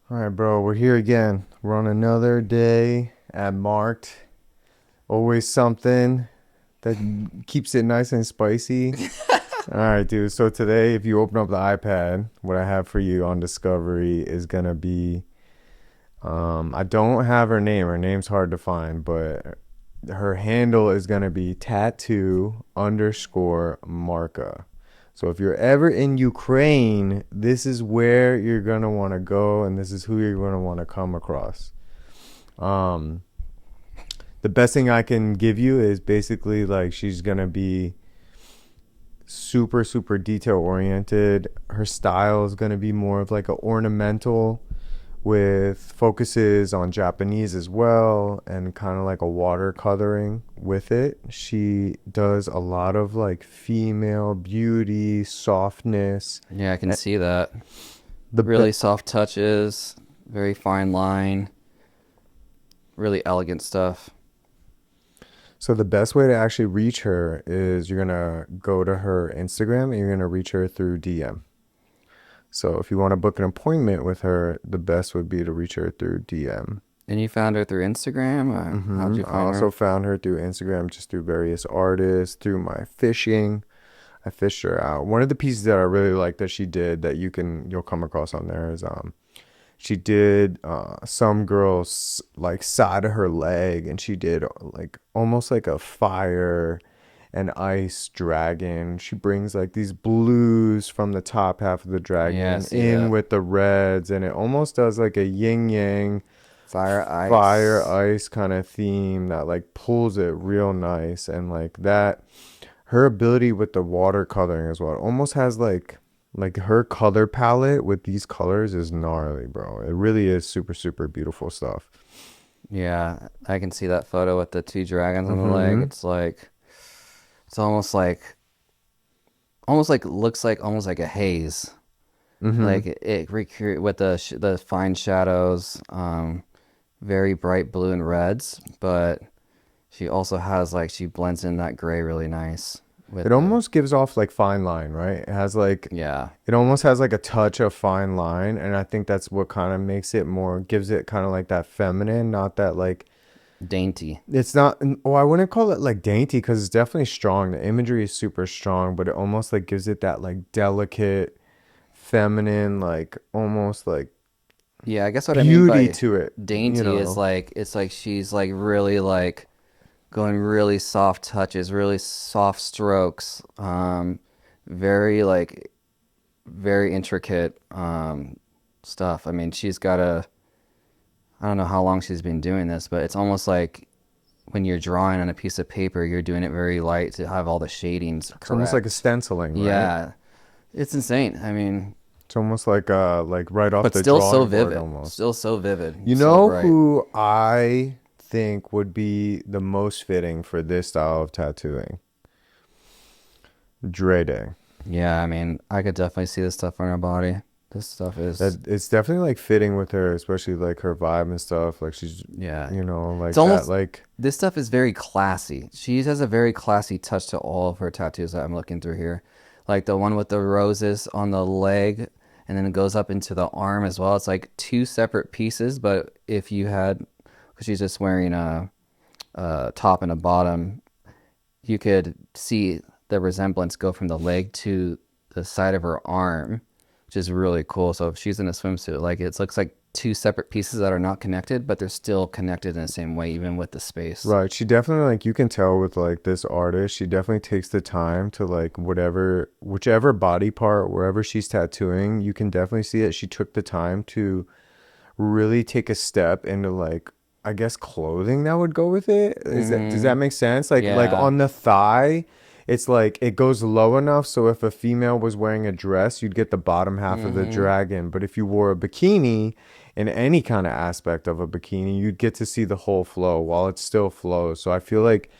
All right, bro, we're here again. We're on another day at Marked. Always something that keeps it nice and spicy. All right, dude. So today, if you open up the iPad, what I have for you on Discovery is gonna be, I don't have her name. Her name's hard to find, but her handle is gonna be tattoo underscore Marka. So if you're ever in Ukraine, this is where you're gonna want to go, and this is who you're gonna want to come across. Um, the best thing I can give you is basically like she's gonna be super super detail oriented. Her style is gonna be more of like a ornamental with focuses on Japanese as well and kind of like a watercoloring with it. She does a lot of like female beauty, softness. Yeah, I can Eh, see that. The Really soft touches, very fine line, really elegant stuff. So the best way to actually reach her is you're gonna go to her Instagram and you're gonna reach her through DM. So if you want to book an appointment with her, the best would be to reach her through DM. And you found her through Instagram? How'd you I find also her? found her through Instagram, just through various artists, through my fishing. I fished her out. One of the pieces that I really like that she did that you'll come across on there is she did some girl's like side of her leg, and she did like almost like a fire and ice dragon. She brings like these blues from the top half of the Yeah, I dragon see in that. with the reds, and it almost does like a yin yang Fire fire ice. ice kind of theme that like pulls it real nice. And like that, her ability with the watercoloring as well, it almost has like her color palette with these colors is gnarly, bro. It really is super super beautiful stuff. Yeah, I can see that photo with the two dragons on the leg. Mm-hmm. It's like it's almost like looks like almost like a haze. Mm-hmm. Like it recreate with the fine shadows, very bright blue and reds, but she also has like she blends in that gray really nice It with the almost gives off like fine line, right? It has like yeah, it almost has like a touch of fine line, and I think that's what kind of makes it more gives it kind of like that feminine, not that like dainty. it's not. Oh, I wouldn't call it like dainty because it's definitely strong. The imagery is super strong, but it almost like gives it that like delicate, feminine, like almost like Yeah, I guess what I mean beauty by to it. You dainty is know, like it's like she's like really like going really soft touches, really soft strokes, very like very intricate stuff. I mean, she's got a I don't know how long she's been doing this, but it's almost like when you're drawing on a piece of paper, you're doing it very light to have all the shadings it's almost like a correct. stenciling, right? Yeah, it's insane. I mean, It's almost like right off but the still so drawing board vivid, almost. still so vivid, You so know bright. who I think would be the most fitting for this style of tattooing? Dre Day. Yeah, I mean, I could definitely see this stuff on her body. This stuff is, That it's definitely like fitting with her, especially like her vibe and stuff. Like she's, yeah. It's like that. almost, Like this stuff is very classy. She has a very classy touch to all of her tattoos that I'm looking through here. Like the one with the roses on the leg and then it goes up into the arm as well. It's like two separate pieces, but if you had, because she's just wearing a top and a bottom, you could see the resemblance go from the leg to the side of her arm, which is really cool. So if she's in a swimsuit, like it looks like two separate pieces that are not connected, but they're still connected in the same way, even with the space. right, she definitely like you can tell with like this artist, she definitely takes the time to like whichever body part wherever she's tattooing, you can definitely see that she took the time to really take a step into like I guess clothing that would go with it. Does that Mm-hmm. make sense? Like Yeah. on the thigh, it's like it goes low enough so if a female was wearing a dress, you'd get the bottom half of the Mm-hmm. dragon. But if you wore a bikini, in any kind of aspect of a bikini, you'd get to see the whole flow while it still flows. So I feel like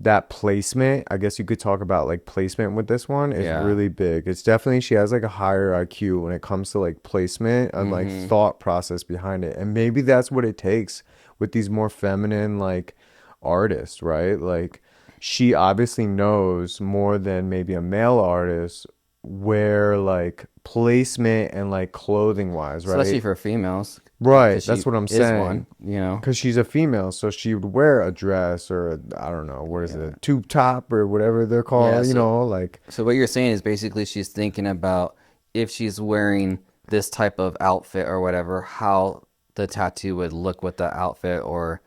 that placement, I guess you could talk about like placement with this one is Yeah. really big. It's definitely she has like a higher IQ when it comes to like placement and like Mm-hmm. thought process behind it. And maybe that's what it takes with these more feminine like artists, right? Like she obviously knows more than maybe a male artist where like placement and like clothing wise, Especially right? for females, Right, because that's she what I'm is one, saying. you know? Because she's a female, so she would wear a dress or I don't know, what is Yeah. it, tube top or whatever they're Yeah. called, like. So what you're saying is basically she's thinking about if she's wearing this type of outfit or whatever, how the tattoo would look with the outfit or,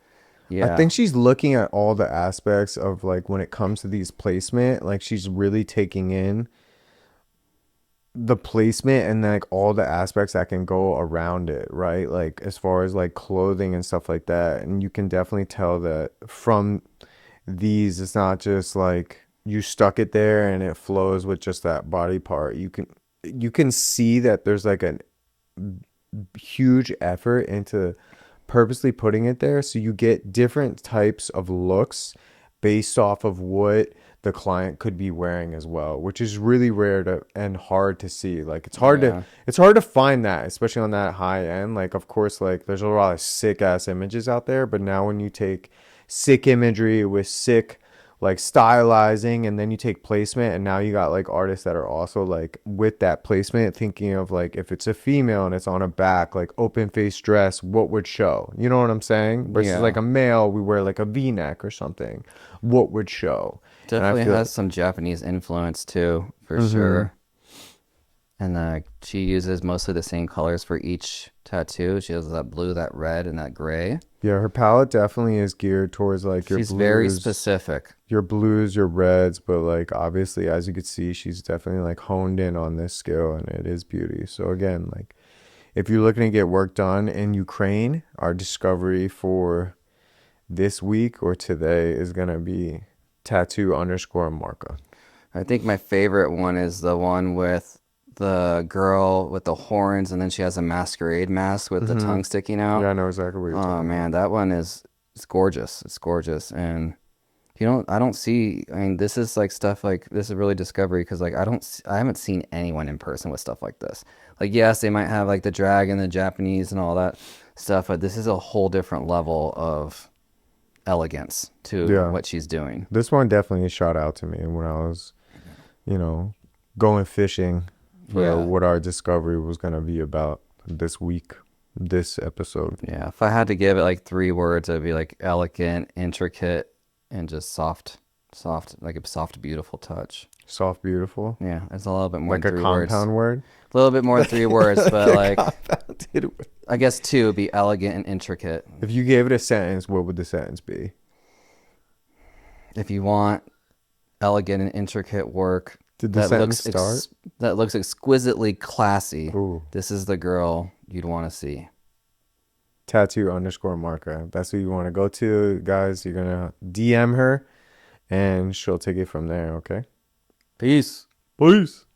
I yeah. think she's looking at all the aspects of like when it comes to these placement, like she's really taking in the placement and like all the aspects that can go around it, right? Like as far as like clothing and stuff like that. And you can definitely tell that from these, it's not just like you stuck it there and it flows with just that body part. You can see that there's like a huge effort into purposely putting it there so you get different types of looks based off of what the client could be wearing as well, which is really rare to and hard to see. Like Yeah. it's hard to find that, especially on that high end. Like of course like there's a lot of sick ass images out there, but now when you take sick imagery with sick like stylizing and then you take placement and now you got like artists that are also like with that placement thinking of like if it's a female and it's on a back like open face dress, what would show, you know what I'm saying, versus like Yeah. a male, we wear like a v-neck or something, what would show. And I Definitely feel has some Japanese influence too, for mm-hmm. sure. And she uses mostly the same colors for each tattoo. She has that blue, that red, and that gray. Yeah, her palette definitely is geared towards like She's very specific. your blues, your reds, but like obviously as you could see, she's definitely like honed in on this skill and it is beauty. So again, like if you're looking to get work done in Ukraine, our discovery for this week or today is gonna be tattoo underscore marka. I think my favorite one is the one with the girl with the horns, and then she has a masquerade mask with the Mm-hmm. tongue sticking Yeah, out. I know exactly what you're Oh talking about. man, that one is it's gorgeous. It's gorgeous, and I don't see. I mean, this is like stuff like this is really discovery because like I haven't seen anyone in person with stuff like this. Like yes, they might have like the drag and the Japanese and all that stuff, but this is a whole different level of elegance to Yeah. what she's doing. This one definitely shot out to me when I was, you know, going fishing for Yeah. what our discovery was going to be about this week, this episode. Yeah, if I had to give it like 3 words, it'd be like elegant, intricate, and just soft, like a soft, beautiful touch. Soft, beautiful. Yeah, it's a little bit more Like than a 3 words. compound word. A little bit more than 3 words, Like but a like compounded word. I guess 2 would be elegant and intricate. If you gave it a sentence, what would the sentence be? If you want elegant and intricate work Did the sentence start? that looks exquisitely classy, Ooh. this is the girl you'd want to see. Tattoo underscore marker. That's who you want to go to, guys. You're going to DM her and she'll take it from there, okay? Peace. Peace.